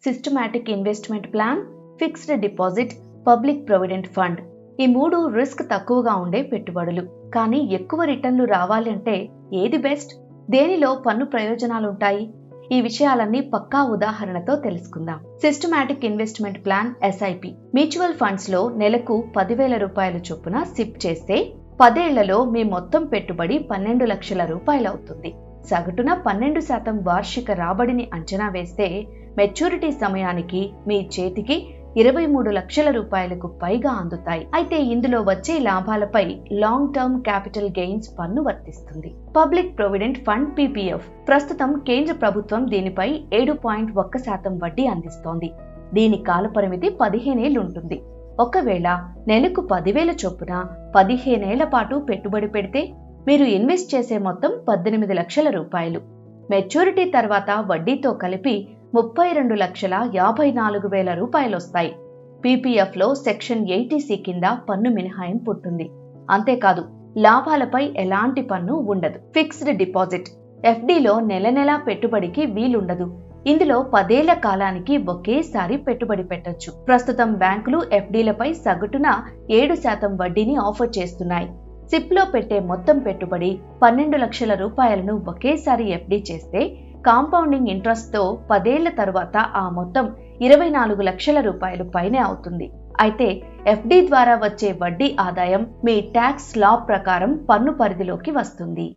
Systematic investment plan, fixed deposit, public provident fund. ఈ 3 risk తక్కువగా ఉండే పెట్టుబడులు. కానీ ఎక్కువ రిటర్న్లు రావాలంటే ఏది బెస్ట్? దేనిలో పన్ను ప్రయోజనాలుంటాయి? ఈ విషయాలన్నీ పక్కా ఉదాహరణతో తెలుసుకుందాం. Systematic investment plan SIP. Mutual funds లో నెలకు 10,000 రూపాయల చొప్పున సిప్ చేస్తే 10 ఏళ్లలో మీ మొత్తం పెట్టుబడి 12 లక్షల రూపాయలు అవుతుంది. సగటున 12% వార్షిక రాబడిని అంచనా వేస్తే మెచ్యూరిటీ సమయానికి మీ చేతికి 23 లక్షల రూపాయలకు పైగా అందుతాయి. అయితే ఇందులో వచ్చే లాభాలపై లాంగ్ టర్మ్ క్యాపిటల్ గెయిన్స్ పన్ను వర్తిస్తుంది. Public provident fund PPF. ప్రస్తుతం కేంద్ర ప్రభుత్వం దీనిపై 7.1% వడ్డీ అందిస్తోంది. దీని కాలపరిమితి 15 ఏళ్లు ఉంటుంది. ఒకవేళ నెలకు 10,000 చొప్పున 15 ఏళ్ల పాటు పెట్టుబడి పెడితే మీరు ఇన్వెస్ట్ చేసే మొత్తం 18 లక్షల రూపాయలు. మెచ్యూరిటీ తర్వాత వడ్డీతో కలిపి 32,54,000 రూపాయలు వస్తాయి. PPFలో సెక్షన్ 80C కింద పన్ను మినహాయింపు ఉంటుంది. అంతేకాదు, లాభాలపై ఎలాంటి పన్ను ఉండదు. Fixed deposit. FDలో నెల నెలా పెట్టుబడికి వీలుండదు. ఇందులో 10 ఏళ్ల కాలానికి ఒకేసారి పెట్టుబడి పెట్టొచ్చు. ప్రస్తుతం బ్యాంకులు FDలపై సగటున 7% వడ్డీని ఆఫర్ చేస్తున్నాయి. సిప్లో పెట్టే మొత్తం పెట్టుబడి 12 లక్షల రూపాయలను ఒకేసారి FD చేస్తే కాంపౌండింగ్ ఇంట్రెస్ట్తో 10 ఏళ్ల తరువాత ఆ మొత్తం 24 లక్షల రూపాయలు పైనే అవుతుంది. అయితే FD ద్వారా వచ్చే వడ్డీ ఆదాయం మీ ట్యాక్స్ లా ప్రకారం పన్ను పరిధిలోకి వస్తుంది.